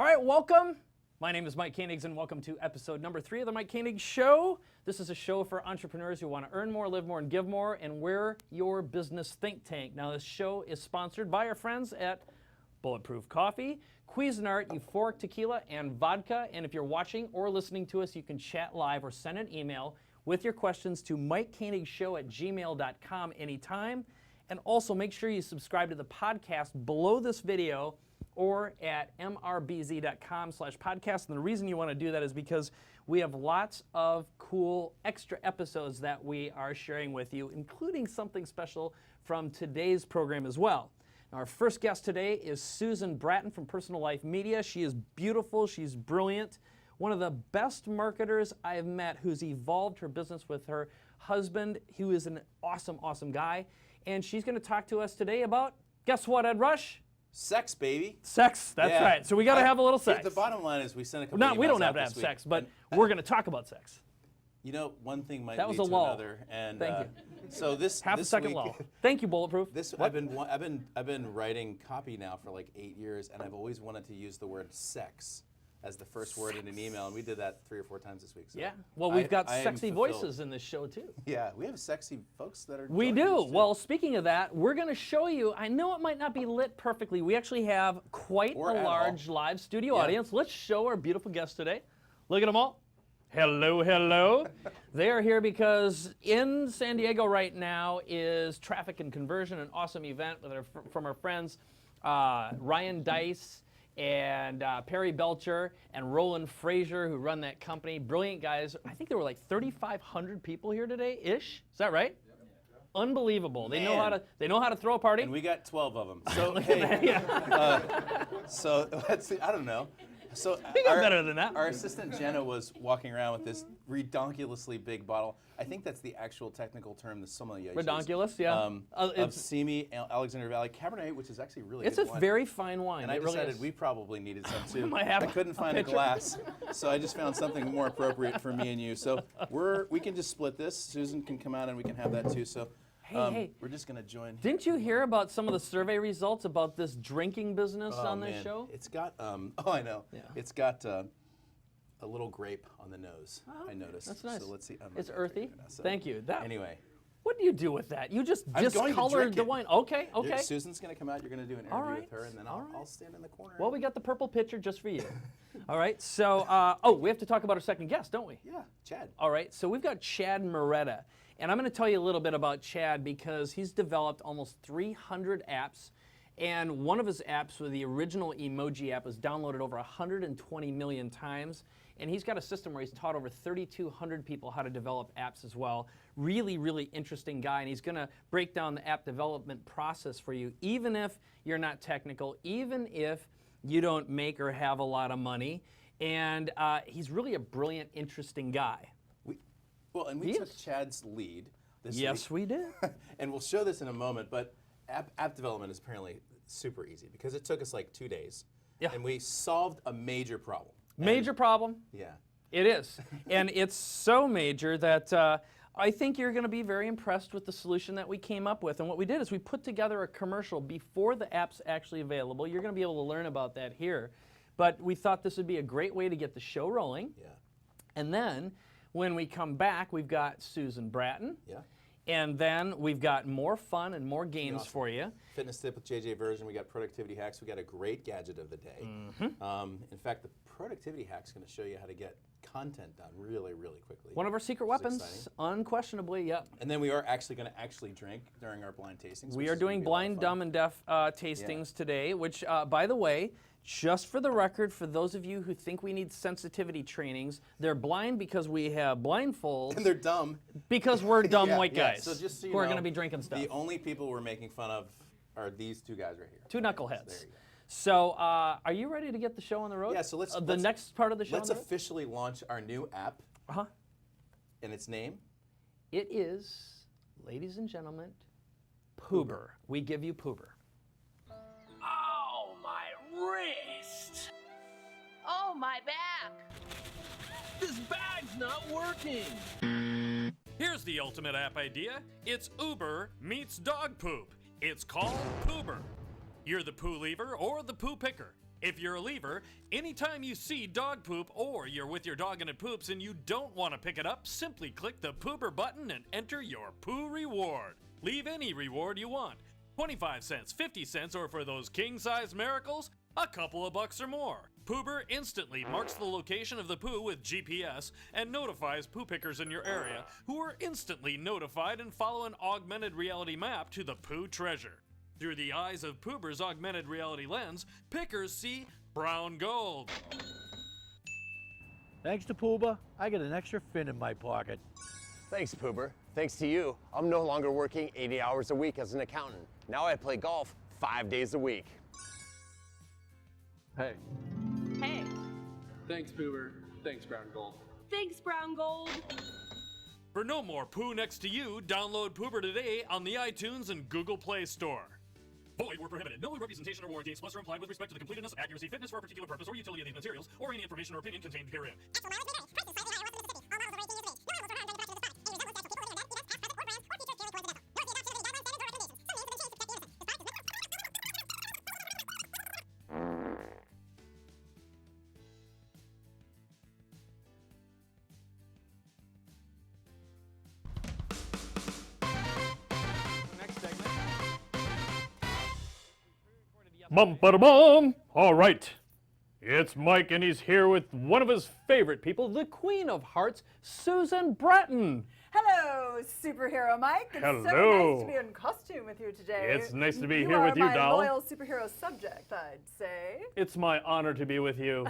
All right, welcome. My name is Mike Koenigs, and welcome to episode number 3 of the Mike Koenigs Show. This is a show for entrepreneurs who want to earn more, live more, and give more, and we're your business think tank. Now, this show is sponsored by our friends at Bulletproof Coffee, Cuisinart, Euphoric Tequila, and Vodka. And if you're watching or listening to us, you can chat live or send an email with your questions to MikeKoenigsShow@gmail.com anytime. And also make sure you subscribe to the podcast below this video or at mrbz.com/podcast. And the reason you want to do that is because we have lots of cool extra episodes that we are sharing with you, including something special from today's program as well. Now, our first guest today is Susan Bratton from Personal Life Media. She is beautiful, she's brilliant, one of the best marketers I've met, who's evolved her business with her husband, who is an awesome, awesome guy. And she's going to talk to us today about, guess what, Ed Rush? Sex, baby. Sex, that's right. So we got to have a little sex. The bottom line is we sent a couple No, we don't emails have to out have this sex, week, but and, we're going to talk about sex. You know, one thing might That was lead a to lull. another, and Thank you. So this Half a this second week, lull. Thank you, Bulletproof. I've been writing copy now for like 8 years, and I've always wanted to use the word sex as the first word in an email, and we did that 3 or 4 times this week. So Yeah. Well, we've got I am sexy fulfilled. voices in this show too. Yeah, we have sexy folks that are. We joining do. us, too. Well, speaking of that, we're going to show you. I know it might not be lit perfectly. We actually have quite Or a at large all. live studio Yeah. audience. Let's show our beautiful guests today. Look at them all. Hello, hello. They are here because in San Diego right now is Traffic and Conversion, an awesome event with from our friends Ryan Dice and Perry Belcher and Roland Frazier, who run that company. Brilliant guys. I think there were like 3,500 people here today-ish. Is that right? Yep. Unbelievable. They know Man. how to throw a party. And we got 12 of them. So hey, so let's see. I don't know. So We got better than that. Our assistant Jenna was walking around with this redonkulously big bottle. I think that's the actual technical term, the sommelier uses. Redonkulous, yeah. Of Simi Alexander Valley Cabernet, which is actually really It's good a wine. very fine wine. And I It really decided is. we probably needed some too. Might have I couldn't find a picture. glass, so I just found something more appropriate for me and you. So we can just split this. Susan can come out and we can have that too. So Hey. we're just gonna join. Didn't you hear about some of the survey results about this drinking business on this man. show? It's got I know. Yeah. It's got a little grape on the nose. I noticed. That's nice. So let's see. I'm It's not gonna earthy. drink it now, so- Thank you. Anyway, What do you do with that? You just I'm going to discolored drink the it. wine. Okay. Susan's gonna come out. You're gonna do an interview right. with her, and then All right. I'll stand in the corner. Well, we got the purple pitcher just for you. All right. So, we have to talk about our second guest, don't we? Yeah, Chad. All right, so we've got Chad Mureta, and I'm going to tell you a little bit about Chad because he's developed almost 300 apps, and one of his apps, with the original emoji app, was downloaded over 120 million times, and he's got a system where he's taught over 3,200 people how to develop apps as well. Really, really interesting guy, and he's going to break down the app development process for you, even if you're not technical, even if you don't make or have a lot of money, and he's really a brilliant, interesting guy. We He took is. Chad's lead this Yes, week. we did. And we'll show this in a moment, but app development is apparently super easy because it took us like 2 days. Yeah. And we solved a major problem. Major problem. Yeah. It is. And it's so major that I think you're going to be very impressed with the solution that we came up with. And what we did is we put together a commercial before the app's actually available. You're going to be able to learn about that here. But we thought this would be a great way to get the show rolling. Yeah. And then when we come back, we've got Susan Bratton. Yeah. And then we've got more fun and more games Awesome. for you. Fitness tip with JJ version. We got productivity hacks. We got a great gadget of the day. In fact, the productivity hack's going to show you how to get content done really, really quickly. One of our secret Which is weapons, exciting. unquestionably, yep. And then we are actually going to drink during our blind tastings. We which are is gonna doing be a lot of blind, fun. dumb, and deaf tastings today, which, by the way, just for the record, for those of you who think we need sensitivity trainings, they're blind because we have blindfolds. And they're dumb. Because we're dumb Yeah, white yeah. guys So just so you who are know, going to be drinking stuff. The only people we're making fun of are these two guys right here. Two knuckleheads. There you go. So, are you ready to get the show on the road? Yeah, so let's the next part of the show. Let's on the road? officially launch our new app. Uh-huh. And its name? It is, ladies and gentlemen, Poober. We give you Poober. Oh, my wrist! Oh, my back! This bag's not working! Here's the ultimate app idea. It's Uber meets dog poop. It's called Poober. You're the poo lever or the poo picker. If you're a lever, anytime you see dog poop or you're with your dog and it poops and you don't want to pick it up, simply click the pooper button and enter your poo reward. Leave any reward you want. 25 cents, 50 cents, or for those king-size miracles, a couple of bucks or more. Poober instantly marks the location of the poo with GPS and notifies poo pickers in your area, who are instantly notified and follow an augmented reality map to the poo treasure. Through the eyes of Poober's augmented reality lens, pickers see brown gold. Thanks to Pooba, I get an extra fin in my pocket. Thanks, Poober. Thanks to you, I'm no longer working 80 hours a week as an accountant. Now I play golf 5 days a week. Hey. Hey. Thanks, Poober. Thanks, Brown Gold. Thanks, Brown Gold. For no more poo next to you, download Poober today on the iTunes and Google Play Store. Void were prohibited. No representation or warranty expressed or implied with respect to the completeness, accuracy, fitness for a particular purpose, or utility of these materials, or any information or opinion contained herein. Bum-ba-da-bum! All right. It's Mike, and he's here with one of his favorite people, The Queen of Hearts, Susan Bratton. Hello, superhero Mike. It's so Hello. nice to be in costume with you today. It's nice to be here with you, You are my doll. loyal superhero subject, I'd say. It's my honor to be with you.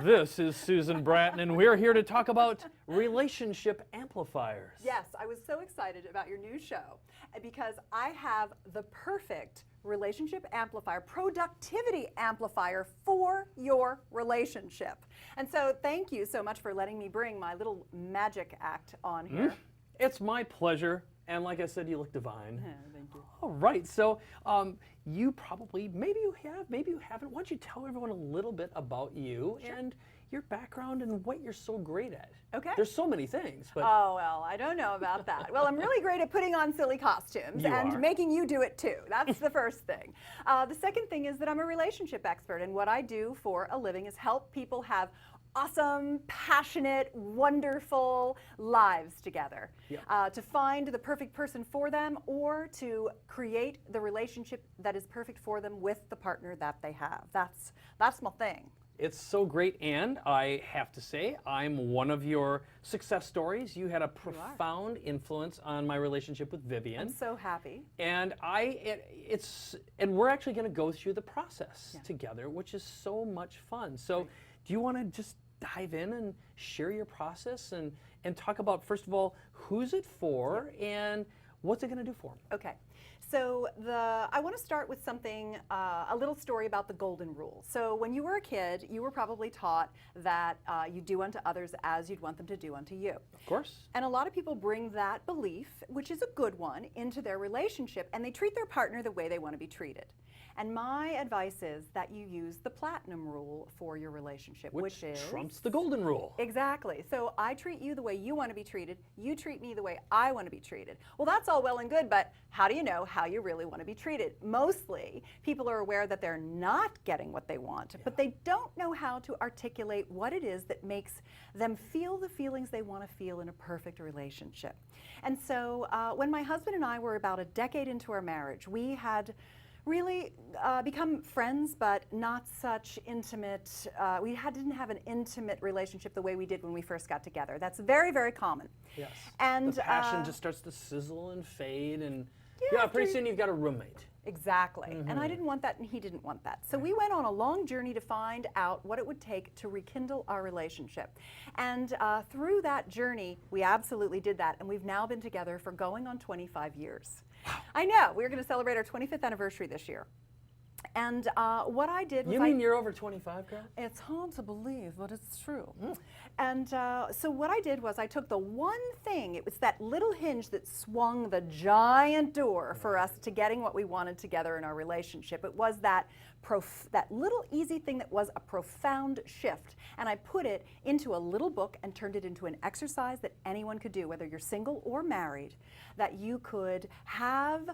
This is Susan Bratton, and we're here to talk about relationship amplifiers. Yes, I was so excited about your new show because I have the perfect relationship amplifier, productivity amplifier for your relationship. And so thank you so much for letting me bring my little magic act on here. It's my pleasure. And like I said, you look divine. Yeah, thank you. All right, so you probably, maybe you have, maybe you haven't. Why don't you tell everyone a little bit about you and your background and what you're so great at? Okay. There's so many things, but Oh, well, I don't know about that. Well, I'm really great at putting on silly costumes You and are. making you do it too. That's the first thing. The second thing is that I'm a relationship expert, and what I do for a living is help people have awesome, passionate, wonderful lives together. To find the perfect person for them or to create the relationship that is perfect for them with the partner that they have. That's my thing. it's so great. And I have to say, I'm one of your success stories. You had a profound influence on my relationship with Vivian. I'm so happy. And we're actually going to go through the process together, which is so much fun. So do you want to just dive in and share your process and talk about, first of all, who's it for and what's it going to do for them? Okay. So I want to start with something, a little story about the golden rule. So when you were a kid, you were probably taught that you do unto others as you'd want them to do unto you. Of course. And a lot of people bring that belief, which is a good one, into their relationship, and they treat their partner the way they want to be treated. And my advice is that you use the platinum rule for your relationship, which is trumps the golden rule. Exactly. So I treat you the way you want to be treated. You treat me the way I want to be treated. Well, that's all well and good, but how do you know how you really want to be treated? Mostly, people are aware that they're not getting what they want, but they don't know how to articulate what it is that makes them feel the feelings they want to feel in a perfect relationship. And so when my husband and I were about a decade into our marriage, we had really become friends, but not such intimate. We didn't have an intimate relationship the way we did when we first got together. That's very, very common. Yes. And the passion just starts to sizzle and fade, and Yeah, pretty soon you've got a roommate. Exactly. And I didn't want that, and he didn't want that. So we went on a long journey to find out what it would take to rekindle our relationship. And through that journey, we absolutely did that, and we've now been together for going on 25 years. I know. We're going to celebrate our 25th anniversary this year. And what I did was You mean you're over 25, girl? It's hard to believe, but it's true. And so what I did was I took the one thing, it was that little hinge that swung the giant door for us to getting what we wanted together in our relationship. It was that little easy thing that was a profound shift. And I put it into a little book and turned it into an exercise that anyone could do, whether you're single or married, that you could have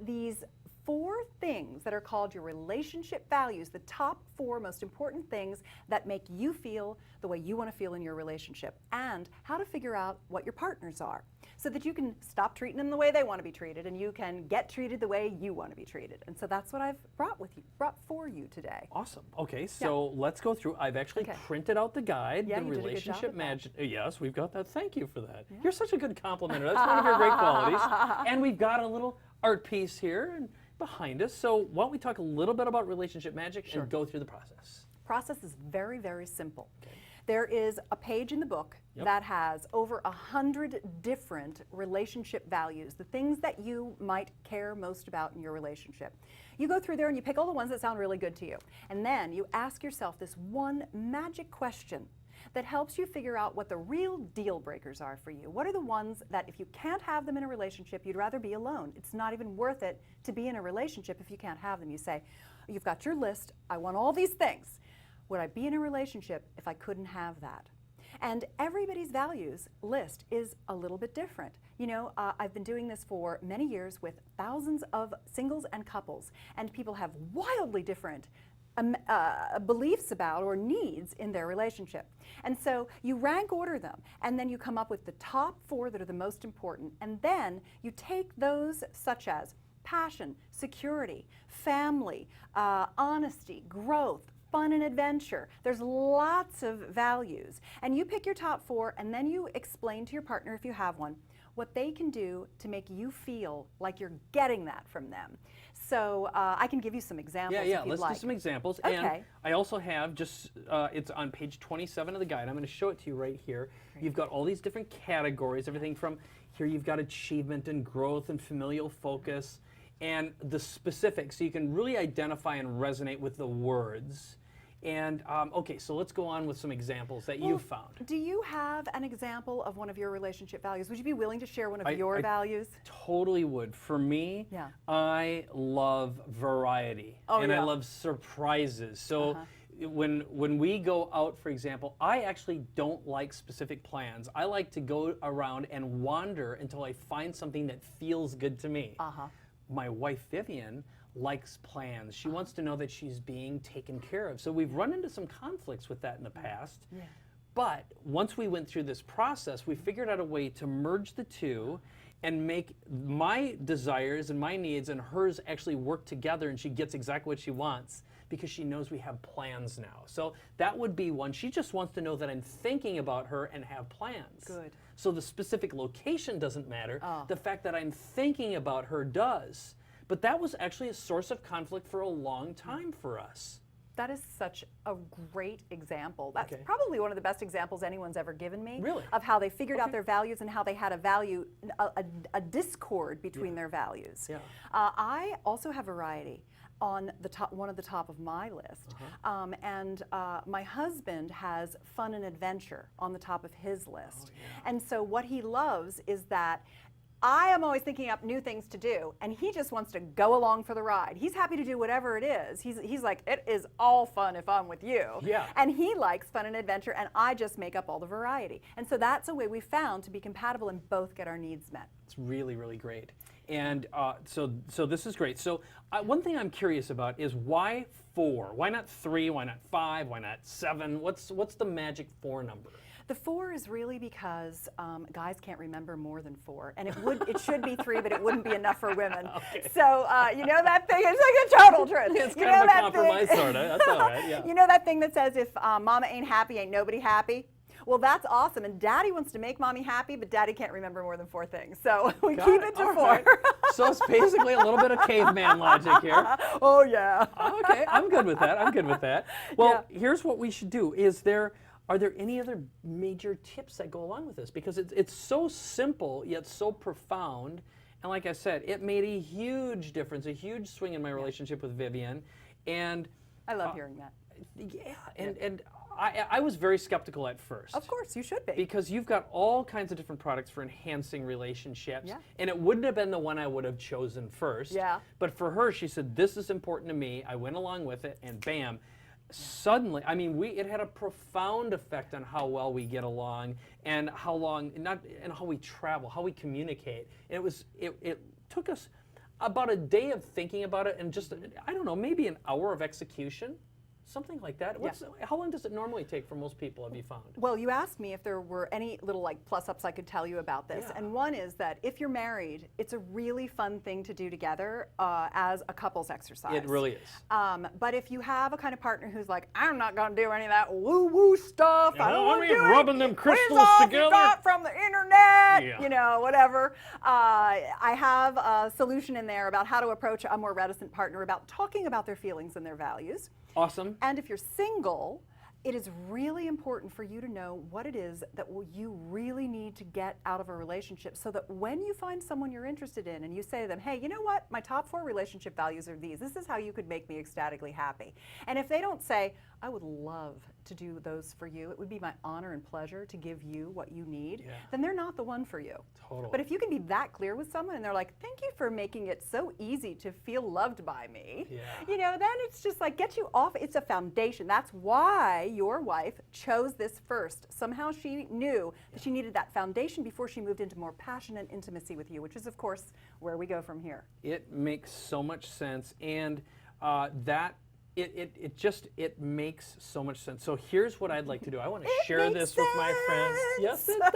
these 4 things that are called your relationship values, the top 4 most important things that make you feel the way you want to feel in your relationship, and how to figure out what your partners are so that you can stop treating them the way they want to be treated and you can get treated the way you want to be treated. And so that's what I've brought for you today. Awesome. Okay, so let's go through. I've actually printed out the guide, Yeah, the you did a good relationship job with magic. Yes, we've got that. Thank you for that. You're such a good complimenter. That's one of your great qualities. And we've got a little art piece here and behind us. So why don't we talk a little bit about relationship magic and go through the process? Process is very, very simple. There is a page in the book that has over 100 different relationship values, the things that you might care most about in your relationship. You go through there and you pick all the ones that sound really good to you. And then you ask yourself this one magic question that helps you figure out what the real deal breakers are for you. What are the ones that if you can't have them in a relationship, you'd rather be alone? It's not even worth it to be in a relationship if you can't have them. You say, you've got your list, I want all these things. Would I be in a relationship if I couldn't have that? And everybody's values list is a little bit different. You know, I've been doing this for many years with thousands of singles and couples, and people have wildly different beliefs about or needs in their relationship. And so you rank order them, and then you come up with the top 4 that are the most important, and then you take those such as passion, security, family, honesty, growth, fun and adventure. There's lots of values. And you pick your top 4 and then you explain to your partner, if you have one, what they can do to make you feel like you're getting that from them. So I can give you some examples if you'd let's like. do some examples. Okay. And I also have just, it's on page 27 of the guide. I'm going to show it to you right here. You've got all these different categories, everything from here you've got achievement and growth and familial focus, and the specifics, so you can really identify and resonate with the words. And okay, so let's go on with some examples that you've found. Do you have an example of one of your relationship values? Would you be willing to share one of your values? Totally would. For me, I love variety and I love surprises. So when we go out, for example, I actually don't like specific plans. I like to go around and wander until I find something that feels good to me. My wife, Vivian, likes plans. She wants to know that she's being taken care of. So we've run into some conflicts with that in the past. But once we went through this process, we figured out a way to merge the two and make my desires and my needs and hers actually work together, and she gets exactly what she wants because she knows we have plans now. So that would be one. She just wants to know that I'm thinking about her and have plans. Good. So the specific location doesn't matter. The fact that I'm thinking about her does. But that was actually a source of conflict for a long time for us. That is such a great example. That's probably one of the best examples anyone's ever given me of how they figured out their values and how they had a discord between their values. I also have variety on the top, one of the top of my list. And my husband has fun and adventure on the top of his list. And so what he loves is that I am always thinking up new things to do, and he just wants to go along for the ride. He's happy to do whatever it is. He's like, it is all fun if I'm with you. And he likes fun and adventure, and I just make up all the variety. And so that's a way we found to be compatible and both get our needs met. It's really, really great. And so this is great. So one thing I'm curious about is why 4? Why not 3? Why not 5? Why not 7? What's the magic 4 number? The 4 is really because guys can't remember more than 4, and it should be 3, but it wouldn't be enough for women. So you know that thing? It's like a total trick. It's kind of a compromise, sort of. That's all right. You know that thing that says if mama ain't happy, ain't nobody happy? Well, that's awesome, and Daddy wants to make Mommy happy, but Daddy can't remember more than 4 things, so we keep it to 4. So it's basically a little bit of caveman logic here. Oh yeah. Okay, I'm good with that. I'm good with that. Well, here's what we should do. Are there any other major tips that go along with this? Because it's so simple yet so profound, and like I said, it made a huge difference, a huge swing in my relationship with Vivian, and I love hearing that. And I was very skeptical at first. Of course, you should be. Because you've got all kinds of different products for enhancing relationships, and it wouldn't have been the one I would have chosen first. But for her, she said, this is important to me. I went along with it, and bam. Suddenly, I mean, it had a profound effect on how well we get along and how we travel, how we communicate. And it took us about a day of thinking about it and just, I don't know, maybe an hour of execution. Something like that. How long does it normally take for most people, have you found? Well, you asked me if there were any little like plus-ups I could tell you about this. And one is that if you're married, it's a really fun thing to do together as a couples exercise. It really is. But if you have a kind of partner who's like, I'm not going to do any of that woo-woo stuff. I don't want to do rubbing them crystals together. You got from the internet, you know, whatever. I have a solution in there about how to approach a more reticent partner about talking about their feelings and their values. Awesome. And if you're single, it is really important for you to know what it is that you really need to get out of a relationship, so that when you find someone you're interested in and you say to them, hey, you know what, my top 4 relationship values are these. This is how you could make me ecstatically happy. And if they don't say, I would love to do those for you, it would be my honor and pleasure to give you what you need, then they're not the one for you. Totally. But if you can be that clear with someone and they're like, thank you for making it so easy to feel loved by me, you know, then it's just like, get you off. It's a foundation. That's why your wife chose this first. Somehow she knew that she needed that foundation before she moved into more passion and intimacy with you, which is, of course, where we go from here. It makes so much sense, and it makes so much sense. So here's what I'd like to do. I want to share this with my friends. Yes, it does.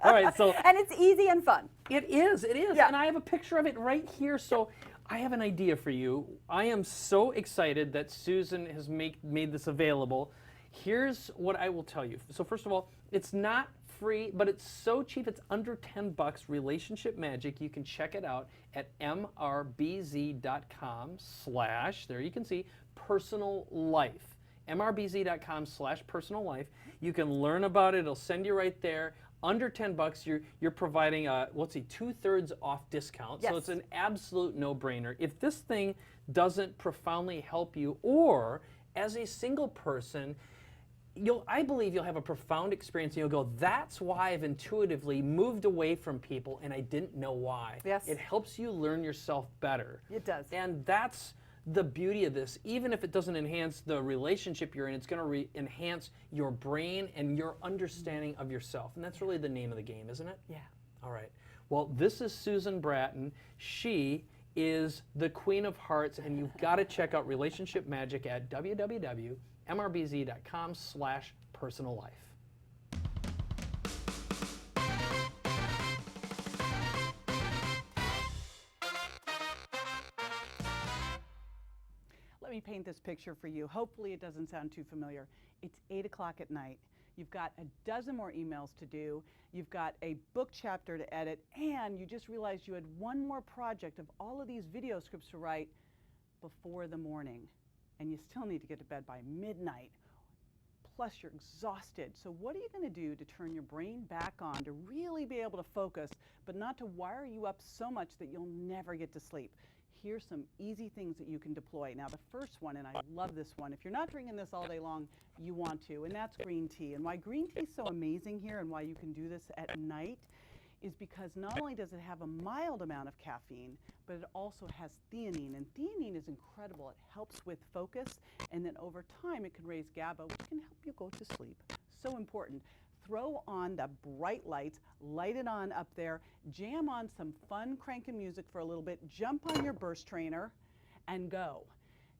All right, so and it's easy and fun. It is, and I have a picture of it right here. So I have an idea for you. I am so excited that Susan has made this available. Here's what I will tell you. So first of all, it's not free, but it's so cheap. It's under $10. Relationship Magic. You can check it out at mrbz.com/ there you can see personal life. mrbz.com/personal life. You can learn about it. It'll send you right there. Under $10, you're providing a, let's see, 2/3 off discount. Yes. So it's an absolute no-brainer. If this thing doesn't profoundly help you, or as a single person, I believe you'll have a profound experience, and you'll go, that's why I've intuitively moved away from people and I didn't know why. Yes. It helps you learn yourself better. It does. And that's the beauty of this. Even if it doesn't enhance the relationship you're in, it's going to enhance your brain and your understanding of yourself. And that's really the name of the game, isn't it? Yeah. All right. Well, this is Susan Bratton. She is the Queen of Hearts, and you've got to check out Relationship Magic at www.mrbz.com/personal life. Let me paint this picture for you. Hopefully it doesn't sound too familiar. It's 8 o'clock at night. You've got a dozen more emails to do. You've got a book chapter to edit, and you just realized you had one more project of all of these video scripts to write before the morning. And you still need to get to bed by midnight. Plus you're exhausted. So what are you going to do to turn your brain back on, to really be able to focus, but not to wire you up so much that you'll never get to sleep? Here's some easy things that you can deploy. Now the first one, and I love this one, if you're not drinking this all day long, you want to, and that's green tea. And why green tea is so amazing here and why you can do this at night is because not only does it have a mild amount of caffeine, but it also has theanine, and theanine is incredible. It helps with focus, and then over time it can raise GABA, which can help you go to sleep. So important. Throw on the bright lights, light it on up there, jam on some fun cranking music for a little bit, jump on your burst trainer, and go,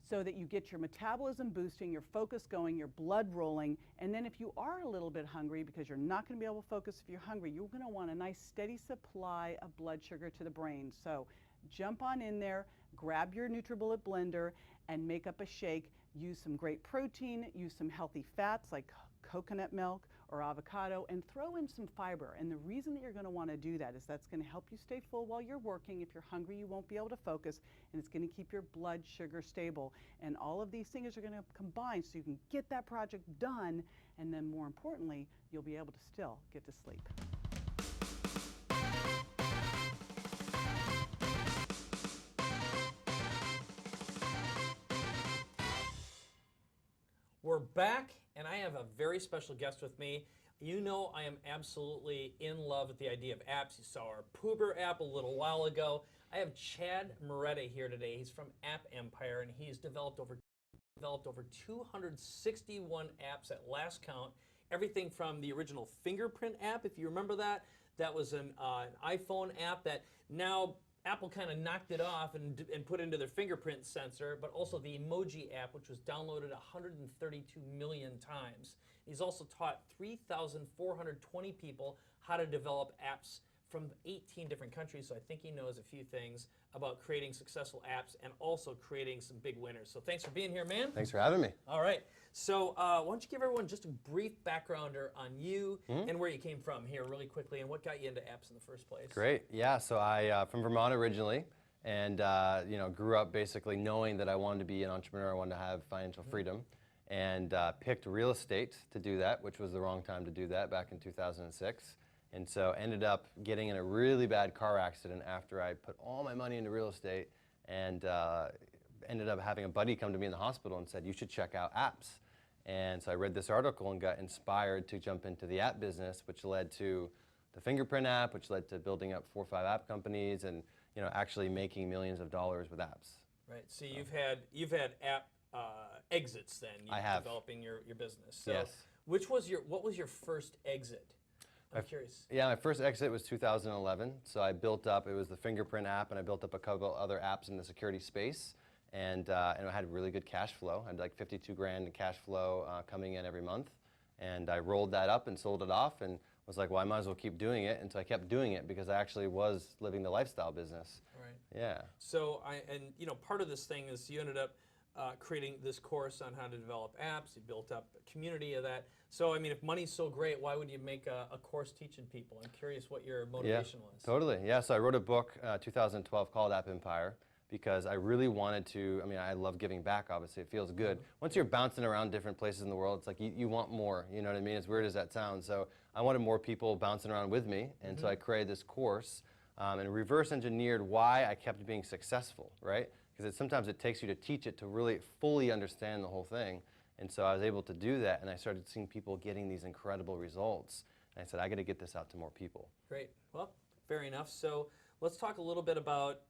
so that you get your metabolism boosting, your focus going, your blood rolling. And then if you are a little bit hungry, because you're not going to be able to focus if you're hungry, you're going to want a nice steady supply of blood sugar to the brain. So jump on in there, grab your NutriBullet blender, and make up a shake. Use some great protein, use some healthy fats like coconut milk or avocado, and throw in some fiber. And the reason that you're going to want to do that is that's going to help you stay full while you're working. If you're hungry, you won't be able to focus, and it's going to keep your blood sugar stable. And all of these things are going to combine so you can get that project done, and then more importantly, you'll be able to still get to sleep. We're back, and I have a very special guest with me. You know I am absolutely in love with the idea of apps. You saw our Poober app a little while ago. I have Chad Mureta here today. He's from App Empire, and he's developed over 261 apps at last count. Everything from the original fingerprint app, if you remember that. That was an iPhone app that now Apple kind of knocked it off and put into their fingerprint sensor, but also the emoji app, which was downloaded 132 million times. He's also taught 3,420 people how to develop apps from 18 different countries, so I think he knows a few things about creating successful apps and also creating some big winners. So thanks for being here, man. Thanks for having me. All right. So why don't you give everyone just a brief backgrounder on you and where you came from here really quickly and what got you into apps in the first place? Great. Yeah, so I from Vermont originally, and you know, grew up basically knowing that I wanted to be an entrepreneur, I wanted to have financial freedom, and picked real estate to do that, which was the wrong time to do that back in 2006. And so ended up getting in a really bad car accident after I put all my money into real estate, and ended up having a buddy come to me in the hospital and said, you should check out apps. And so I read this article and got inspired to jump into the app business, which led to the fingerprint app, which led to building up 4 or 5 app companies and, you know, actually making millions of dollars with apps. Right. So you've had app exits then. I have. Developing your business. So Yes. what was your first exit? I'm curious. Yeah, my first exit was 2011. So I built up, it was the fingerprint app, and I built up a couple other apps in the security space. And I had really good cash flow. I had like 52 grand in cash flow coming in every month. And I rolled that up and sold it off and was like, well, I might as well keep doing it. And so I kept doing it because I actually was living the lifestyle business. Right. Yeah. So you know, part of this thing is you ended up creating this course on how to develop apps. You built up a community of that. So I mean, if money's so great, why would you make a course teaching people? I'm curious what your motivation was. Totally. Yeah. So I wrote a book 2012 called App Empire, because I really wanted to, I mean, I love giving back, obviously, it feels good. Once you're bouncing around different places in the world, it's like you want more, you know what I mean? As weird as that sounds. So I wanted more people bouncing around with me, and so I created this course and reverse engineered why I kept being successful, right? Because sometimes it takes you to teach it to really fully understand the whole thing. And so I was able to do that, and I started seeing people getting these incredible results. And I said, I got to get this out to more people. Great. Well, fair enough. So let's talk a little bit about,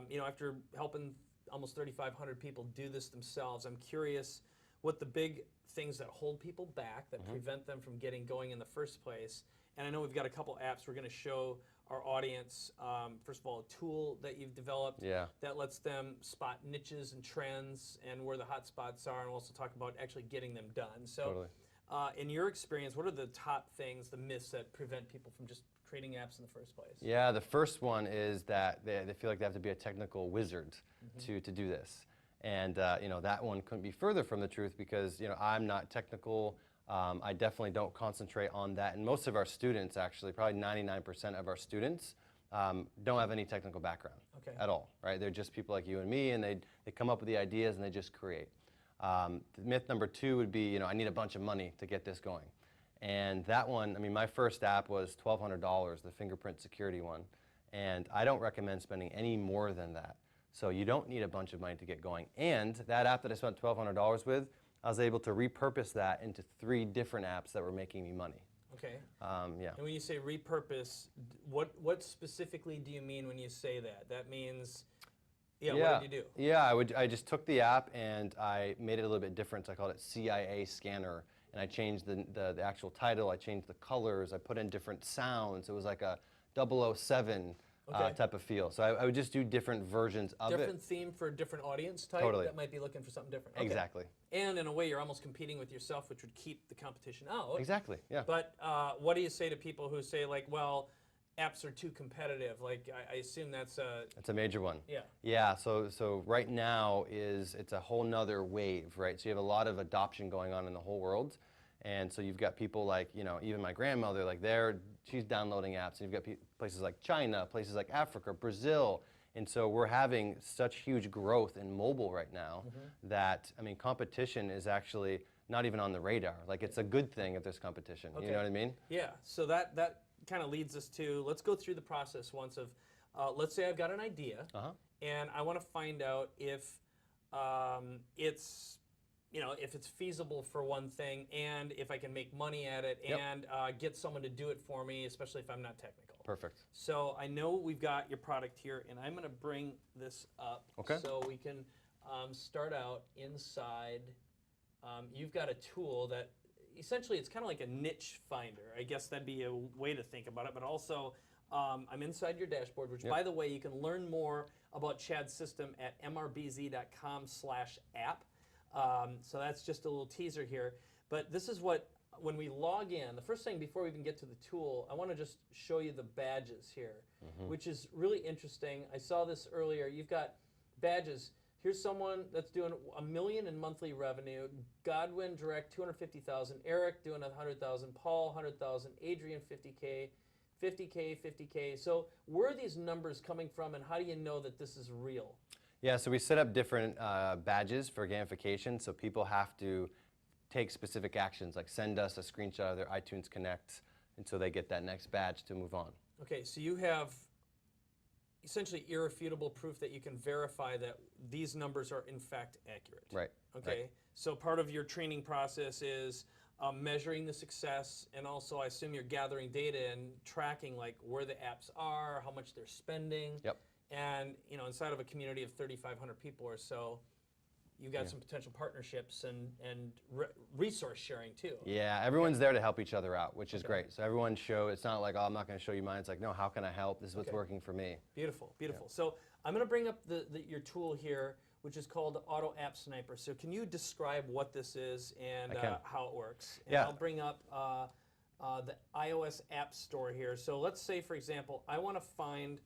you know, after helping almost 3,500 people do this themselves, I'm curious what the big things that hold people back, that prevent them from getting going in the first place. And I know we've got a couple apps we're going to show our audience. First of all, a tool that you've developed that lets them spot niches and trends and where the hot spots are, and we'll also talk about actually getting them done. So in your experience, what are the top things, the myths that prevent people from just creating apps in the first place? Yeah, the first one is that they feel like they have to be a technical wizard to do this. And you know, that one couldn't be further from the truth, because you know, I'm not technical. I definitely don't concentrate on that. And most of our students, actually, probably 99% of our students, don't have any technical background at all, right? They're just people like you and me, and they come up with the ideas and they just create. Myth number 2 would be, you know, I need a bunch of money to get this going. And that one, I mean, my first app was $1,200, the fingerprint security one. And I don't recommend spending any more than that. So you don't need a bunch of money to get going. And that app that I spent $1,200 with, I was able to repurpose that into 3 different apps that were making me money. Okay. Yeah. And when you say repurpose, what specifically do you mean when you say that? That means, what did you do? Yeah, I just took the app and I made it a little bit different. So I called it CIA Scanner. And I changed the actual title, I changed the colors, I put in different sounds. It was like a 007 type of feel. So I would just do different versions of it. Different theme for a different audience type that might be looking for something different. Okay. Exactly. And in a way, you're almost competing with yourself, which would keep the competition out. Exactly, yeah. But what do you say to people who say, like, well, apps are too competitive? Like, I assume that's a... That's a major one. Yeah. Yeah, so right now it's a whole nother wave, right? So you have a lot of adoption going on in the whole world. And so you've got people like, you know, even my grandmother, like she's downloading apps. And you've got places like China, places like Africa, Brazil. And so we're having such huge growth in mobile right now that, I mean, competition is actually not even on the radar. Like, it's a good thing if there's competition. You know what I mean? Yeah, so that kind of leads us to, let's go through the process once of, let's say I've got an idea, and I want to find out if it's, you know, if it's feasible for one thing, and if I can make money at it, and get someone to do it for me, especially if I'm not technical. Perfect. So I know we've got your product here, and I'm going to bring this up so we can start out inside. You've got a tool that essentially it's kind of like a niche finder. I guess that'd be a way to think about it, but also I'm inside your dashboard, which, by the way, you can learn more about Chad's system at mrbz.com/app. So that's just a little teaser here. But this is what, when we log in, the first thing before we even get to the tool, I want to just show you the badges here, which is really interesting. I saw this earlier. You've got badges. Here's someone that's doing $1 million in monthly revenue. Godwin Direct, 250,000. Eric doing 100,000. Paul, 100,000. Adrian, 50K. 50K, 50K. So where are these numbers coming from, and how do you know that this is real? Yeah, so we set up different badges for gamification, so people have to take specific actions, like send us a screenshot of their iTunes Connect until they get that next badge to move on. Okay, so you have essentially irrefutable proof that you can verify that these numbers are in fact accurate. Right. Okay, right. so part of your training process is measuring the success, and also I assume you're gathering data and tracking like where the apps are, how much they're spending. Yep. And you know, inside of a community of 3,500 people or so, you've got some potential partnerships and resource sharing too. Yeah, everyone's there to help each other out, which is great. So everyone it's not like, oh, I'm not going to show you mine. It's like, no, how can I help? This is what's working for me. Beautiful, beautiful. So I'm going to bring up your tool here, which is called the Auto App Sniper. So can you describe what this is and how it works? And I'll bring up the iOS App Store here. So let's say, for example, I want to find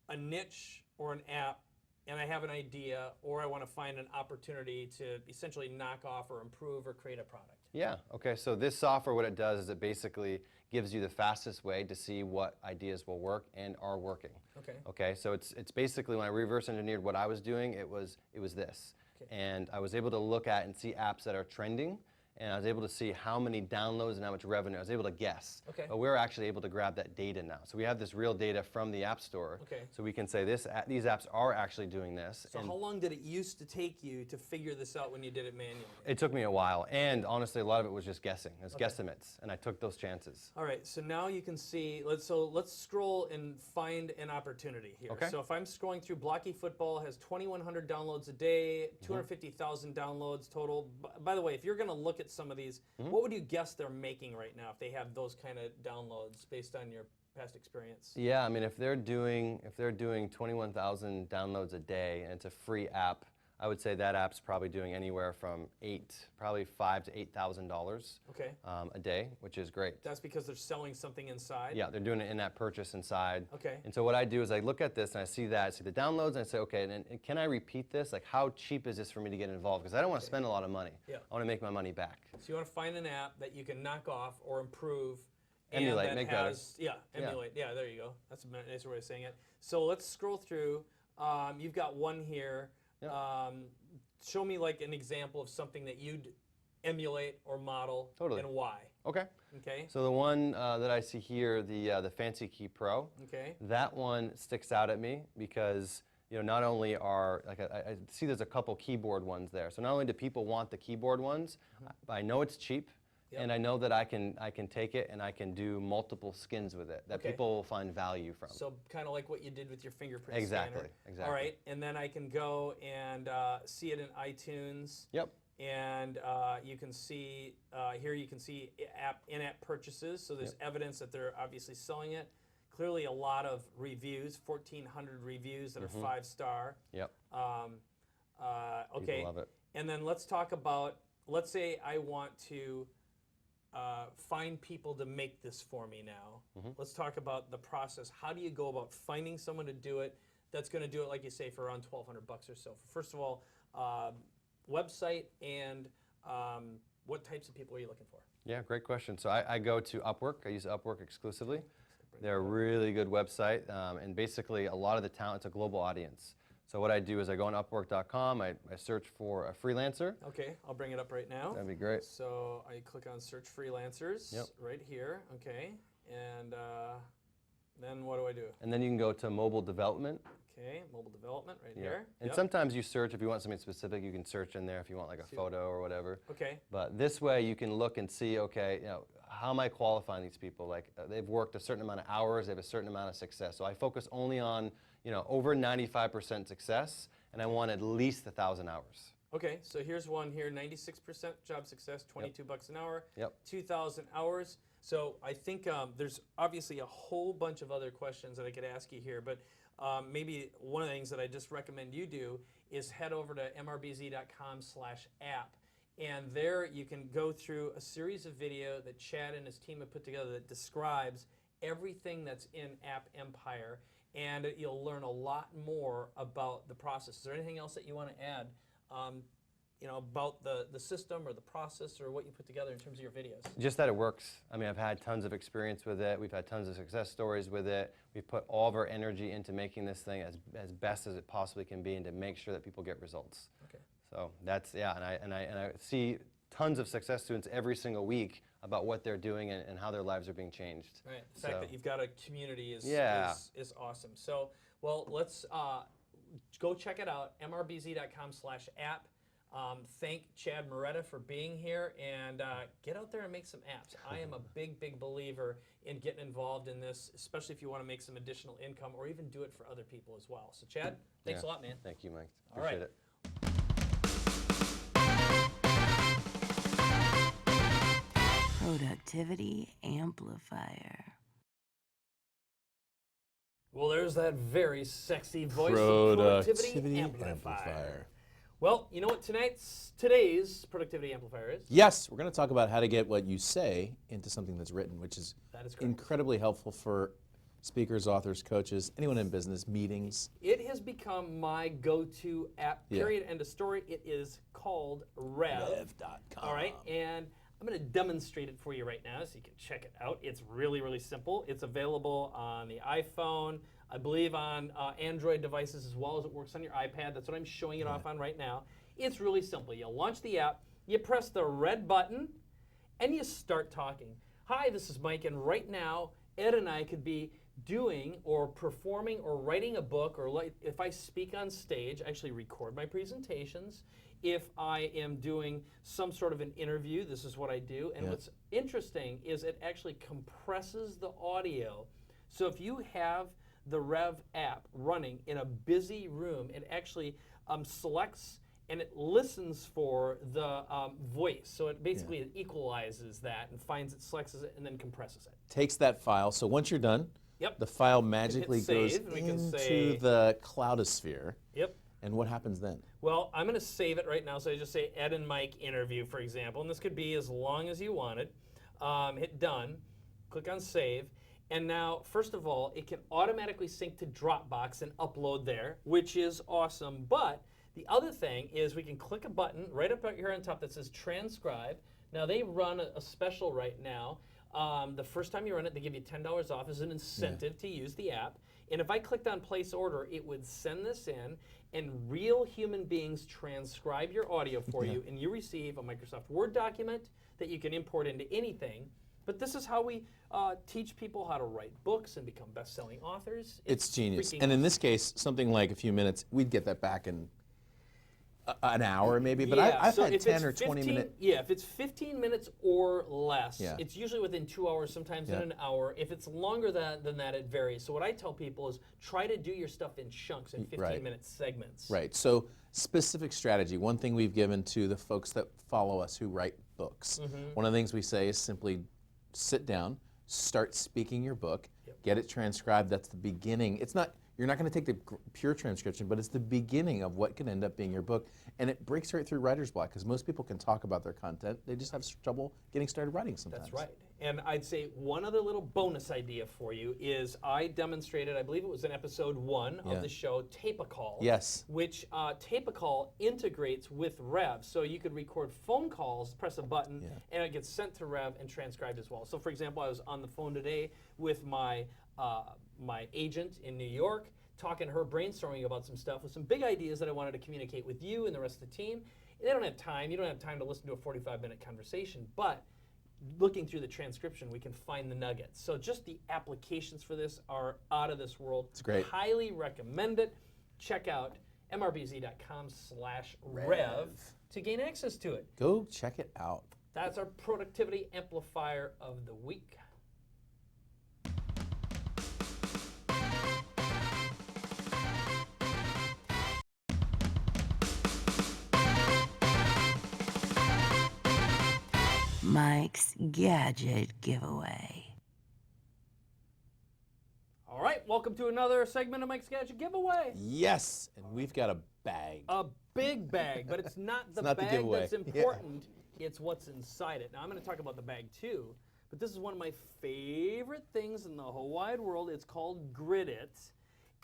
a niche or an app, and I have an idea, or I want to find an opportunity to essentially knock off or improve or create a product. Yeah, okay, so this software, what it does is it basically gives you the fastest way to see what ideas will work and are working. Okay. Okay, so it's basically, when I reverse engineered what I was doing, it was this. Okay. And I was able to look at and see apps that are trending, and I was able to see how many downloads and how much revenue. I was able to guess. Okay. But we're actually able to grab that data now. So we have this real data from the App Store. Okay. So we can say these apps are actually doing this. So how long did it used to take you to figure this out when you did it manually? It took me a while, and honestly, a lot of it was just guessing. It was guesstimates, and I took those chances. All right, so now you can see, let's scroll and find an opportunity here. Okay. So if I'm scrolling through, Blocky Football has 2,100 downloads a day, 250,000 downloads total. By the way, if you're going to look at some of these, what would you guess they're making right now if they have those kind of downloads based on your past experience? Yeah, I mean, if they're doing 21,000 downloads a day, and it's a free app, I would say that app's probably doing anywhere from probably $5,000 to $8,000 a day, which is great. That's because they're selling something inside? Yeah, they're doing an in-app purchase inside. Okay. And so what I do is I look at this and I see the downloads, and I say, okay, and can I repeat this? Like, how cheap is this for me to get involved? Because I don't want to spend a lot of money. Yeah. I want to make my money back. So you want to find an app that you can knock off or improve. Emulate, and that make has, better. Yeah, emulate. Yeah, there you go. That's a nicer way of saying it. So let's scroll through. You've got one here. Yep. Show me like an example of something that you'd emulate or model, and why. Okay. Okay. So the one that I see here, the Fancy Key Pro. Okay. That one sticks out at me because not only are I see there's a couple keyboard ones there. So not only do people want the keyboard ones, but I know it's cheap. Yep. And I know that I can take it and I can do multiple skins with it that people will find value from. So kind of like what you did with your fingerprint Exactly, scanner. exactly. All right, and then I can go and see it in iTunes. Yep. And you can see here you can see in-app purchases. So there's evidence that they're obviously selling it. Clearly a lot of reviews, 1,400 reviews that are 5-star. Yep. Okay. People love it. And then let's talk about. Let's say I want to find people to make this for me now. Let's talk about the process. How do you go about finding someone to do it that's going to do it, like you say, for around $1,200 or so? First of all, website and what types of people are you looking for? Yeah, great question. So I go to Upwork. I use Upwork exclusively. They're a really good website, and basically a lot of the talent, it's a global audience. So what I do is I go on Upwork.com, I search for a freelancer. Okay, I'll bring it up right now. That'd be great. So I click on search freelancers right here, okay, and then what do I do? And then you can go to mobile development. Okay, mobile development right here. And sometimes you search, if you want something specific, you can search in there if you want like a photo or whatever. Okay. But this way you can look and see, okay, how am I qualifying these people? Like they've worked a certain amount of hours, they have a certain amount of success. So I focus only on over 95% success, and I want at least 1,000 hours. Okay, so here's one here, 96% job success, 22 bucks an hour, Yep. 2,000 hours. So I think there's obviously a whole bunch of other questions that I could ask you here, but maybe one of the things that I just recommend you do is head over to mrbz.com/app. And there you can go through a series of video that Chad and his team have put together that describes everything that's in App Empire, and you'll learn a lot more about the process. Is there anything else that you want to add about the system or the process or what you put together in terms of your videos? Just that it works. I mean, I've had tons of experience with it. We've had tons of success stories with it. We've put all of our energy into making this thing as best as it possibly can be and to make sure that people get results. Okay. So that's, yeah, and I see tons of success students every single week about what they're doing and how their lives are being changed. Right. The fact that you've got a community is awesome. So, well, let's go check it out, mrbz.com/app. Thank Chad Mureta for being here, and get out there and make some apps. I am a big, big believer in getting involved in this, especially if you want to make some additional income or even do it for other people as well. So, Chad, thanks a lot, man. Thank you, Mike. All right. Appreciate it. Productivity amplifier. Well, there's that very sexy voice of Productivity Amplifier. Well, you know what today's Productivity Amplifier is? Yes, we're going to talk about how to get what you say into something that's written, which is correct. Incredibly helpful for speakers, authors, coaches, anyone in business, meetings. It has become my go-to app, period, end of story. It is called Rev. Rev.com. All right, and I'm going to demonstrate it for you right now so you can check it out. It's really, really simple. It's available on the iPhone, I believe on Android devices as well as it works on your iPad. That's what I'm showing it off on right now. It's really simple. You launch the app, you press the red button, and you start talking. Hi, this is Mike, and right now, Ed and I could be doing or performing or writing a book, or if I speak on stage, I actually record my presentations. If I am doing some sort of an interview, this is what I do. And what's interesting is it actually compresses the audio. So if you have the Rev app running in a busy room, it actually selects and it listens for the voice. So it basically it equalizes that and finds it, selects it, and then compresses it. Takes that file. So once you're done, the file magically goes into the cloudosphere. Yep. And what happens then? Well, I'm going to save it right now. So I just say Ed and Mike interview, for example. And this could be as long as you want it. Hit done. Click on save. And now, first of all, it can automatically sync to Dropbox and upload there, which is awesome. But the other thing is we can click a button right up here on top that says transcribe. Now, they run a special right now. The first time you run it, they give you $10 off as an incentive to use the app. And if I clicked on place order, it would send this in, and real human beings transcribe your audio for you, and you receive a Microsoft Word document that you can import into anything. But this is how we teach people how to write books and become best-selling authors. It's genius. And in this case, something like a few minutes, we'd get that back in an hour maybe, but I've had 10 or 20 minutes. Yeah, if it's 15 minutes or less, it's usually within 2 hours, sometimes in an hour. If it's longer than that, it varies. So what I tell people is try to do your stuff in chunks, in 15-minute segments. Right, so specific strategy. One thing we've given to the folks that follow us who write books, one of the things we say is simply sit down, start speaking your book, get it transcribed. That's the beginning. It's not, you're not going to take the pure transcription, but it's the beginning of what can end up being your book. And it breaks right through writer's block because most people can talk about their content. They just have trouble getting started writing sometimes. That's right. And I'd say one other little bonus idea for you is I demonstrated, I believe it was in episode 1 of the show, Tape-A-Call. Yes. Which Tape-A-Call integrates with Rev. So you could record phone calls, press a button, and it gets sent to Rev and transcribed as well. So for example, I was on the phone today with my my agent in New York, talking to her, brainstorming about some stuff with some big ideas that I wanted to communicate with you and the rest of the team. They don't have time. You don't have time to listen to a 45-minute conversation, but looking through the transcription, we can find the nuggets. So just the applications for this are out of this world. It's great. Highly recommend it. Check out mrbz.com/rev to gain access to it. Go check it out. That's our productivity amplifier of the week. Mike's Gadget Giveaway. All right, welcome to another segment of Mike's Gadget Giveaway. Yes, and we've got a bag. A big bag, but it's not the not the bag giveaway. that's important. It's what's inside it. Now, I'm going to talk about the bag too, but this is one of my favorite things in the whole wide world. It's called Grit It,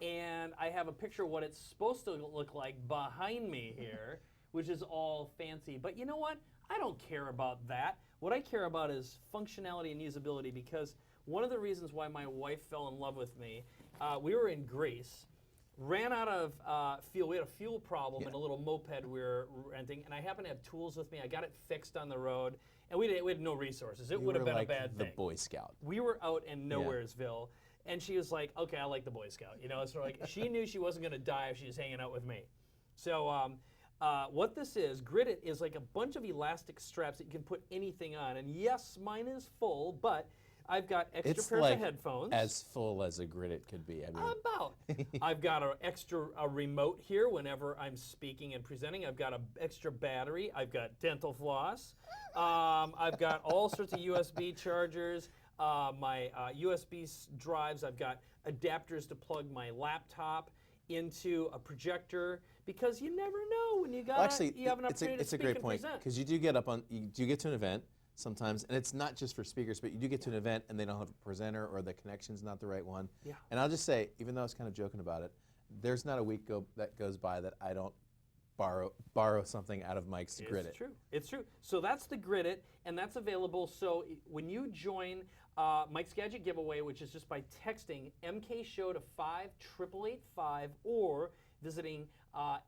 and I have a picture of what it's supposed to look like behind me here, which is all fancy. But you know what? I don't care about that. What I care about is functionality and usability, because one of the reasons why my wife fell in love with me, we were in Greece, ran out of fuel. We had a fuel problem in a little moped we were renting, and I happened to have tools with me. I got it fixed on the road, and we had no resources. It would have been like a bad the thing. Boy Scout. We were out in Nowheresville, and she was like, okay, I like the Boy Scout. You know, so like she knew she wasn't going to die if she was hanging out with me. So what this is, Grit It, is like a bunch of elastic straps that you can put anything on. And yes, mine is full, but I've got extra pairs of headphones. As full as a Grit It could be. I mean. About. I've got an extra remote here whenever I'm speaking and presenting. I've got an extra battery. I've got dental floss. I've got all sorts of USB chargers. My USB drives. I've got adapters to plug my laptop into a projector, because you never know when you got you have an opportunity to speak it's a great and point, present. because you do get to an event sometimes, and it's not just for speakers, but you do get to an event and they don't have a presenter or the connection's not the right one. Yeah. And I'll just say, even though I was kind of joking about it, there's not a week that goes by that I don't borrow something out of Mike's Grit It. It's true. It's true. So that's the Grit It, and that's available. So when you join Mike's Gadget Giveaway, which is just by texting MK Show to 58885 or visiting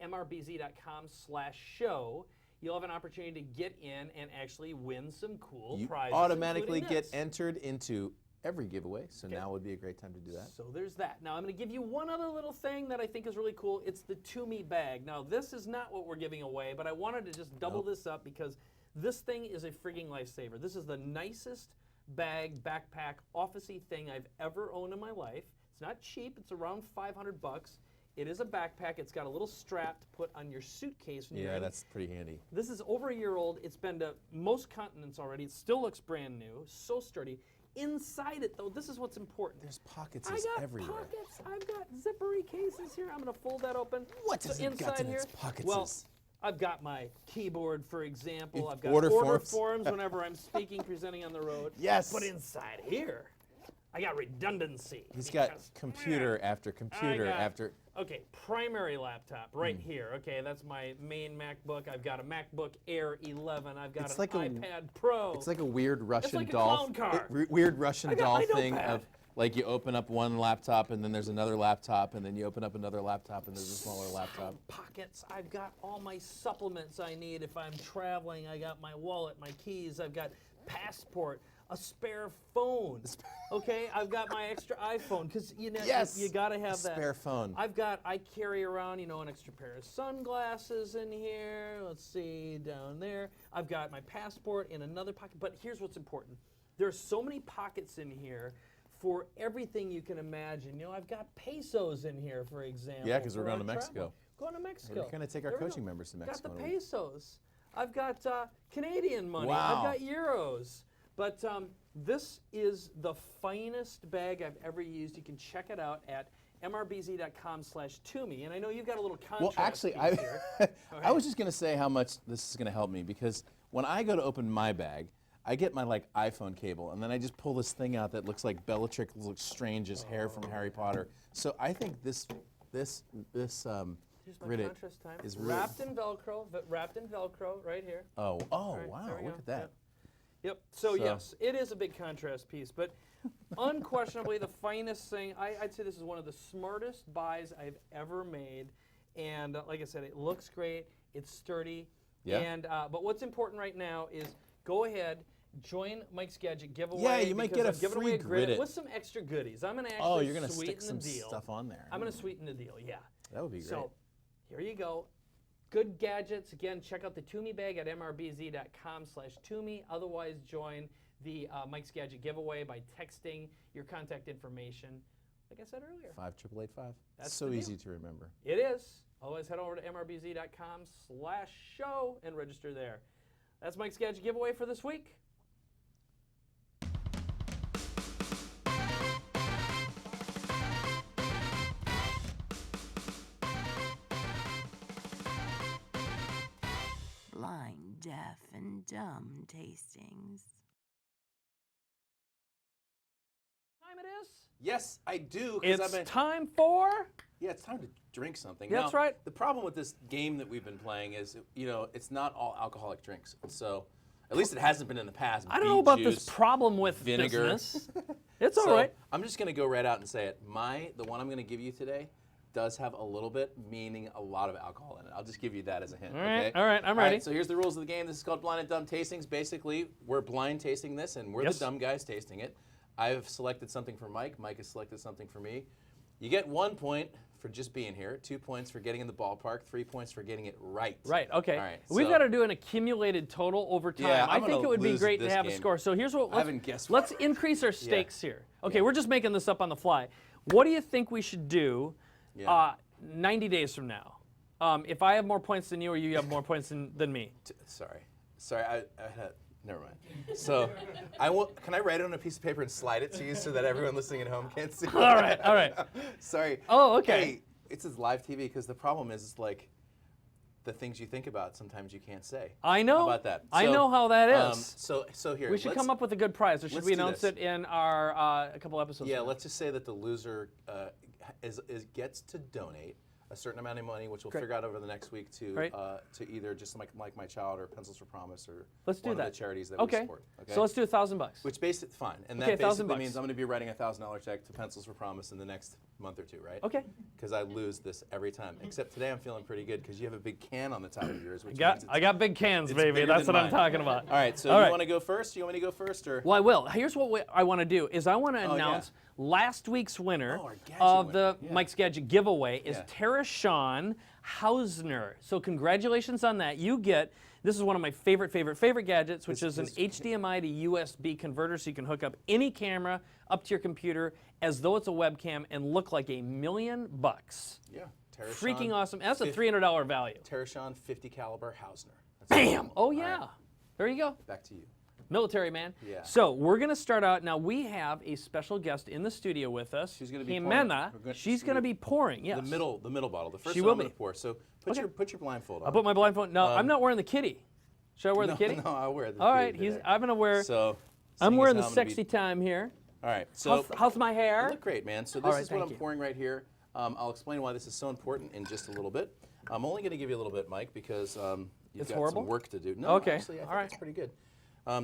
mrbz.com/show, you'll have an opportunity to get in and actually win some cool prizes. You automatically including get this. entered into every giveaway, so now would be a great time to do that. So there's that. Now I'm going to give you one other little thing that I think is really cool. It's the To Me bag. Now this is not what we're giving away, but I wanted to just double this up because this thing is a frigging lifesaver. This is the nicest bag, backpack, office-y thing I've ever owned in my life. It's not cheap. It's around $500. It is a backpack. It's got a little strap to put on your suitcase. When you're in. That's pretty handy. This is over a year old. It's been to most continents already. It still looks brand new. So sturdy. Inside it, though, this is what's important. There's pockets I everywhere. got pockets. I've got zippery cases here. I'm going to fold that open. What So does it got in its pockets? Well, I've got my keyboard, for example. I've got order forms whenever I'm speaking, presenting on the road. Yes. But inside here, I got redundancy. He's got computer after computer after. Okay, primary laptop right here. Okay, that's my main MacBook. I've got a MacBook Air 11. I've got an iPad Pro. It's like a weird Russian like a doll. clown car. Weird Russian doll my thing notepad. of like you open up one laptop and then there's another laptop and then you open up another laptop and there's a smaller laptop. Pockets. I've got all my supplements I need if I'm traveling. I got my wallet, my keys. I've got passport, a spare phone. Okay, I've got my extra iPhone because you know you got to have that spare phone. I carry around an extra pair of sunglasses in here. Let's see down there. I've got my passport in another pocket. But here's what's important: there's so many pockets in here for everything you can imagine. I've got pesos in here, for example. Yeah, because we're going to Mexico. Going to Mexico. We're going to take our coaching members to Mexico. Got the pesos. I've got Canadian money. Wow. I've got euros. But this is the finest bag I've ever used. You can check it out at mrbz.com/tome. And I know you've got a little contrast. Well, actually, piece here. I was just going to say how much this is going to help me, because when I go to open my bag, I get my iPhone cable, and then I just pull this thing out that looks like Bellatrix Strange's hair from Harry Potter. So I think this Here's my Grit It contrast time. is really Wrapped in Velcro right here. Oh, Right, wow! there we Look go. at that. Yep. So yes, it is a big contrast piece, but unquestionably the finest thing. I'd say this is one of the smartest buys I've ever made, and like I said, it looks great. It's sturdy. Yeah. And but what's important right now is go ahead, join Mike's Gadget Giveaway. Yeah, you might get a I'm giving free away Grit It with some extra goodies. I'm going to actually you're going to sweeten stick some the deal. stuff on there. I'm going to sweeten the deal. Yeah. That would be great. So here you go. Good gadgets. Again, check out the Toomey bag at mrbz.com/Toomey. Otherwise, join the Mike's Gadget Giveaway by texting your contact information, like I said earlier. 58885. That's so the deal. easy to remember. It is. Otherwise, head over to mrbz.com/show and register there. That's Mike's Gadget Giveaway for this week. deaf and dumb tastings. Time it is? Yes, I do. 'Cause It's time for... Yeah, it's time to drink something. That's Now, right. The problem with this game that we've been playing is, it's not all alcoholic drinks. So, at least it hasn't been in the past. I don't know about this problem with vinegar. business. It's all So, right. I'm just going to go right out and say it. The one I'm going to give you today does have a little bit, meaning a lot of alcohol in it. I'll just give you that as a hint. All right, okay? all right, I'm ready. So here's the rules of the game. This is called Blind and Dumb Tastings. Basically, we're blind tasting this, and we're Yes. the dumb guys tasting it. I've selected something for Mike. Mike has selected something for me. You get 1 point for just being here, 2 points for getting in the ballpark, 3 points for getting it right. Right, okay. All right, We've so- got to do an accumulated total over time. Yeah, I I'm think gonna it would be lose great to this have a game. score. So here's what I haven't guessed let's far. increase our stakes here. Okay, we're just making this up on the fly. What do you think we should do 90 days from now? If I have more points than you or you have more points than me? Sorry, I had. Never mind. So, can I write it on a piece of paper and slide it to you so that everyone listening at home can't see? All right. Sorry. Oh, okay. Hey, it's as live TV because the problem is like the things you think about sometimes you can't say. I know. How about that? I know how that is. So here. We should come up with a good prize, or should let's we do announce this. it in our a couple episodes? Yeah, from now? let's just say that the loser gets to donate a certain amount of money, which we'll Great. figure out over the next week to Right. to either just like My Child or Pencils for Promise or Let's do one that. of the charities that we support. Okay. So let's do $1,000. Which basically fine, and Okay, that $1,000 basically means I'm going to be writing a $1,000 check to Pencils for Promise in the next month or two, right? Okay. Because I lose this every time. Except today I'm feeling pretty good because you have a big can on the top of yours. Which means I got big cans, it's baby. bigger That's than what I'm mine. talking about. All right. So All you right. want to go first? You want me to go first, or? Well, I will. Here's what I want to do is I want to Oh, yeah. announce last week's winner our Gadget of winner. the Yeah. Mike's Gadget Giveaway is Yeah. Tara Shawn Hausner. So congratulations on that. You get, this is one of my favorite gadgets, which is an HDMI to USB converter, so you can hook up any camera up to your computer as though it's a webcam and look like $1,000,000. Yeah. Tara Freaking Shawn, awesome. That's a 50 $300 value. Tara Shawn 50 caliber Hausner. That's Bam! awesome. Oh All yeah. right, There you go. back to you. Military man. Yeah. So we're going to start out. Now we have a special guest in the studio with us. She's going to be Jimena. pouring. She's going to be pouring. Yes. The middle bottle. The first She one will I'm going be. to pour. So put your blindfold on. I'll put my blindfold. No, I'm not wearing the kitty. Should I wear the kitty? No, I'll wear the All kitty right. today. I'm going to wear. So. I'm seeing wearing as the how I'm gonna sexy be- time here. All right. So. How's my hair? You look great, man. So All this right, is what thank I'm you. pouring right here. I'll explain why this is so important in just a little bit. I'm only going to give you a little bit, Mike, because you've It's got horrible? some work to do. No, Okay, actually, I all think right. it's pretty good.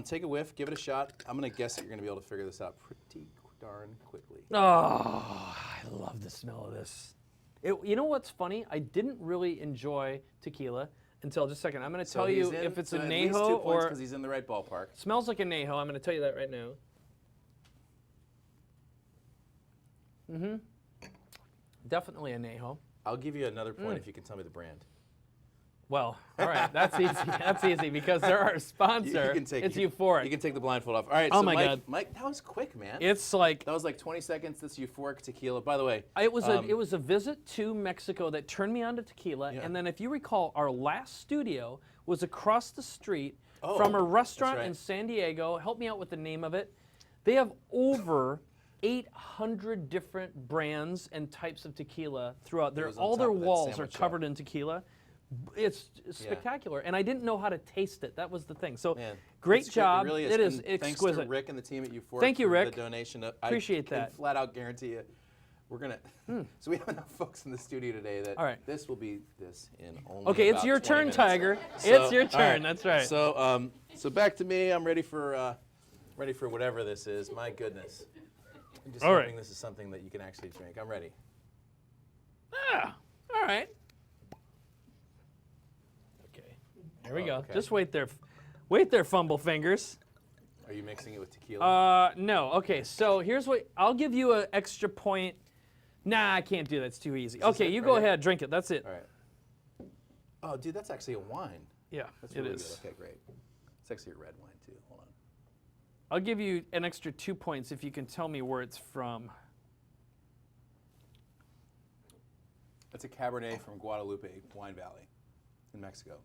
Take a whiff, give it a shot. I'm going to guess that you're going to be able to figure this out pretty darn quickly. Oh, I love the smell of this. You know what's funny? I didn't really enjoy tequila until just a second. I'm going to tell you if it's a at least 2 Neho points or because he's in the right ballpark. smells like a Neho. I'm going to tell you that right now. Definitely a Neho. I'll give you another point if you can tell me the brand. Well, all right, that's easy. That's easy because they're our sponsor. You can take, it's Euphoric. You can take the blindfold off. All right, Oh so my Mike, God. Mike, that was quick, man. It's like That was like 20 seconds. This Euphoric tequila. By the way, it was a visit to Mexico that turned me on to tequila. Yeah. And then, if you recall, our last studio was across the street Oh, from a that's restaurant right. in San Diego. Help me out with the name of it. They have over 800 different brands and types of tequila throughout. was on All top their of that walls are sandwich covered in tequila. It's spectacular, and I didn't know how to taste it. That was the thing. So, Man, great it's job. It really It is And exquisite. Thanks to Rick and the team at Euphoric Thank you, for Rick. the donation. Appreciate I that. can flat out guarantee you, we're gonna. So we have enough folks in the studio today that All right. this will be this in only. Okay, it's about your 20 turn, minutes. Tiger. So, It's your all turn. That's right. So back to me. I'm ready for whatever this is. My goodness. I'm just All hoping right. this is something that you can actually drink. I'm ready. Ah, all right. Okay, here we go. okay. Just wait there, fumble fingers. Are you mixing it with tequila? No. Okay, so here's what I'll give you an extra point. Nah, I can't do that. It's too easy. Okay, it you right go here? ahead, drink it. That's it. All right. Oh, dude, that's actually a wine. Yeah, That's it really is. good. Okay, great. It's actually a red wine too. Hold on. I'll give you an extra 2 points if you can tell me where it's from. That's a Cabernet from Guadalupe Wine Valley in Mexico.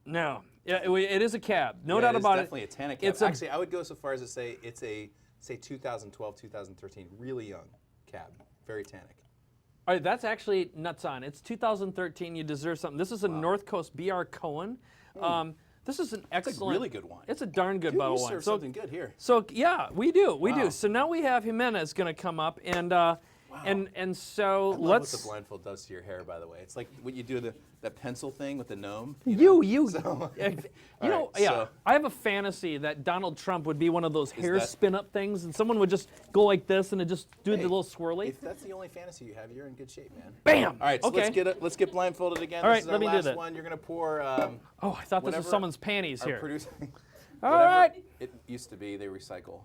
No, yeah, it is a cab. No Yeah, doubt about it. Definitely a Tannic cab. It's a- Actually, I would go so far as to say it's a 2012, 2013, really young cab, very tannic. All right, that's actually nuts on. It's 2013. You deserve something. This is a North Coast BR Cohen. This is an It's excellent. a really good wine. It's a darn good Dude, bottle you of wine. serve something good here. So yeah, we do. We Wow. do. So now we have Jimenez going to come up and so I love let's. what the blindfold does to your hair, by the way. It's like what you do that pencil thing with the gnome. You So- know, right, yeah. so- I have a fantasy that Donald Trump would be one of those hair that- spin up things, and someone would just go like this and it just do the Hey, little swirly. If that's the only fantasy you have, you're in good shape, man. Bam! All right, so Okay. let's get blindfolded again. All This right, is our let me do last that. one. You're gonna pour. Oh, I thought this was whatever someone's panties our here. producer- All whatever right. It used to be. They recycle.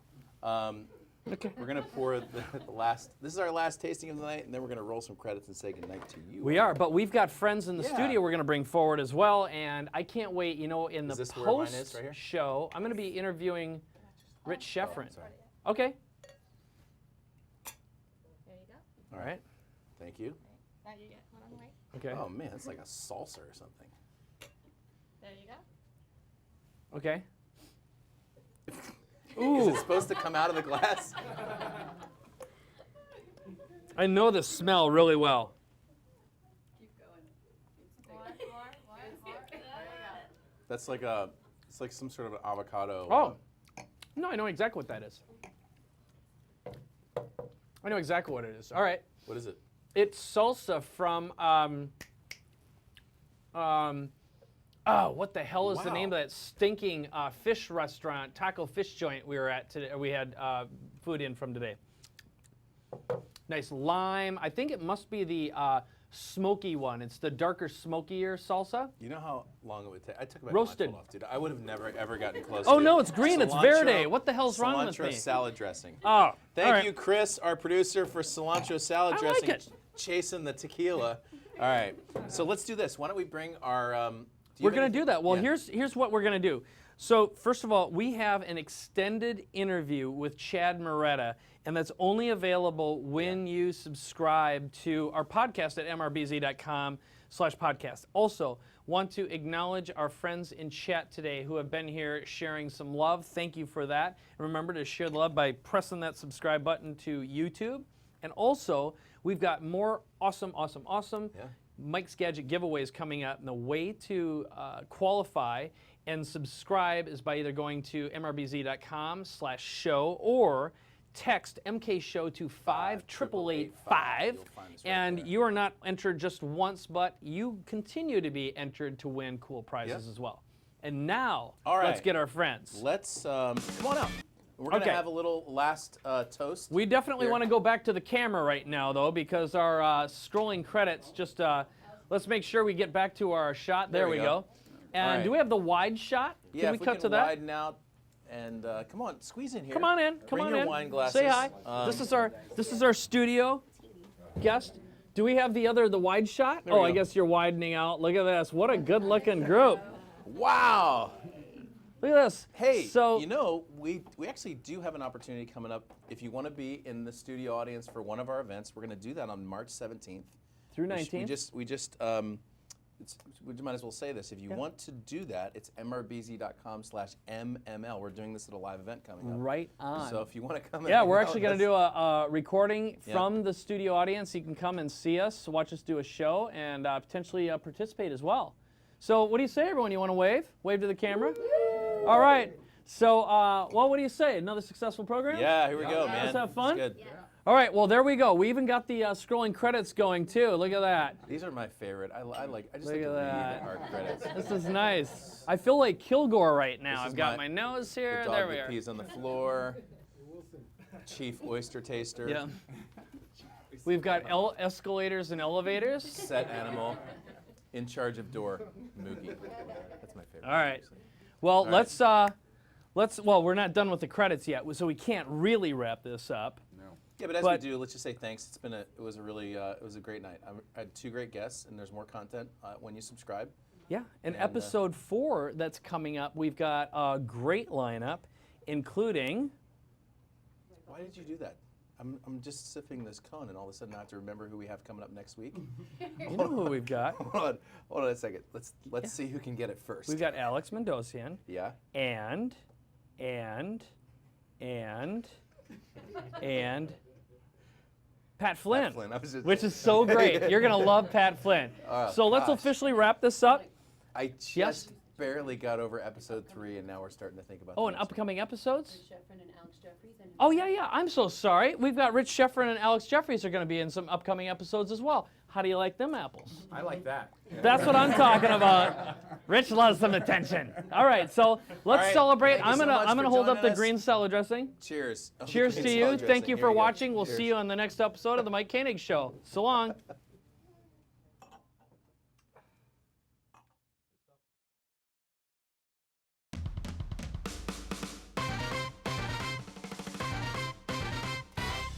Okay. We're gonna pour the last. This is our last tasting of the night, and then we're gonna roll some credits and say goodnight to you. We are, but we've got friends in the Yeah. studio we're going to bring forward as well, and I can't wait. You know, in Is the this where mine is, post right here? show, I'm going to be interviewing Rich Sheffrin. sorry. Okay. There you go. All right. Thank you. Now you get one on the way. Okay. Oh man, it's like a salsa or something. There you go. Okay. Is it supposed to come out of the glass? I know the smell really well. That's like it's like some sort of an avocado. Oh. No, I know exactly what that is. I know exactly what it is. All right. What is it? It's salsa from oh, what the hell is the name of that stinking fish restaurant, taco fish joint we were at today? We had food in from today. Nice lime. I think it must be the smoky one. It's the darker, smokier salsa. You know how long it would take? I took my Roasted. blindfold off, dude. I would have never ever gotten close. Oh to no, it. it's green. It's Cilantro- verde. What the hell's wrong with cilantro me? salad dressing. Oh, Thank all right. you, Chris, our producer, for cilantro salad I dressing, like it. chasing the tequila. All right, so let's do this. Why don't we bring our? We're going to do that. Well, Yeah. here's what we're going to do. So first of all, we have an extended interview with Chad Mureta, and that's only available when you subscribe to our podcast at mrbz.com/podcast. Also, want to acknowledge our friends in chat today who have been here sharing some love. Thank you for that. And remember to share the love by pressing that subscribe button to YouTube. And also, we've got more awesome Mike's Gadget giveaways coming up, and the way to qualify and subscribe is by either going to mrbz.com/show or text MK Show to 58885, and you are not entered just once, but you continue to be entered to win cool prizes as well. And now, All right. let's get our friends. Let's come on out. We're gonna Okay. have a little last toast. We definitely here. want to go back to the camera right now, though, because our scrolling credits just, let's make sure we get back to our shot. There we go. And right. do we have the wide shot? Yeah, Can we if we cut can to that? widen out and come on, squeeze in here. Come on in. Come Bring on your in. wine glasses. Say hi. This is our studio guest. Do we have the wide shot? There we I go. guess you're widening out. Look at this. What a good-looking group. Wow. Look at this. Hey, so you know, we actually do have an opportunity coming up. If you want to be in the studio audience for one of our events, we're going to do that on March 17th. through 19th. We might as well say this. If you want to do that, it's mrbz.com/mml. We're doing this at a live event coming up. Right on. So if you want to come, Yeah, and we're hang out actually with going to us- do a recording from the studio audience. You can come and see us, watch us do a show, and potentially participate as well. So what do you say, everyone? You want to wave? Wave to the camera? All right. So, well, what do you say? Another successful program? Yeah, here we go, man. Let's have fun? It's good. All right, well, there we go. We even got the scrolling credits going, too. Look at that. These are my favorite. I just Look like to at read that. our credits. This is nice. I feel like Kilgore right now. This is I've got my nose The here. dog There we that are. pees on the floor. Chief oyster taster. Yeah. We've got escalators and elevators. Set animal. In charge of door. Moogie. That's my favorite. All right. Well, let's well, we're not done with the credits yet, so we can't really wrap this up. Yeah, but as we do, let's just say thanks. It was a really, it was a great night. I had 2 great guests, and there's more content when you subscribe. Yeah, and episode 4 that's coming up, we've got a great lineup, including. Why did you do that? I'm just sipping this cone, and all of a sudden I have to remember who we have coming up next week. You know who we've got. Hold on a second. Let's see who can get it first. We've got Alex Mendocian. Yeah. And Pat Flynn, which is so great. You're going to love Pat Flynn. So let's officially wrap this up. I just barely got over episode 3, and now we're starting to think about. Oh, the and next one. upcoming episodes? Sheffrin and Alex Jeffries. And Oh, yeah. I'm so sorry. We've got Rich Sheffrin and Alex Jeffries are going to be in some upcoming episodes as well. How do you like them apples? I like that. That's what I'm talking about. Rich loves some attention. All right, so let's right, celebrate. thank you I'm so much gonna for hold up joining the us. green salad dressing. Cheers. Oh, Cheers green to salad you. dressing. Thank you Here for we go. watching. We'll Cheers. see you on the next episode of the Mike Koenigs Show. So long.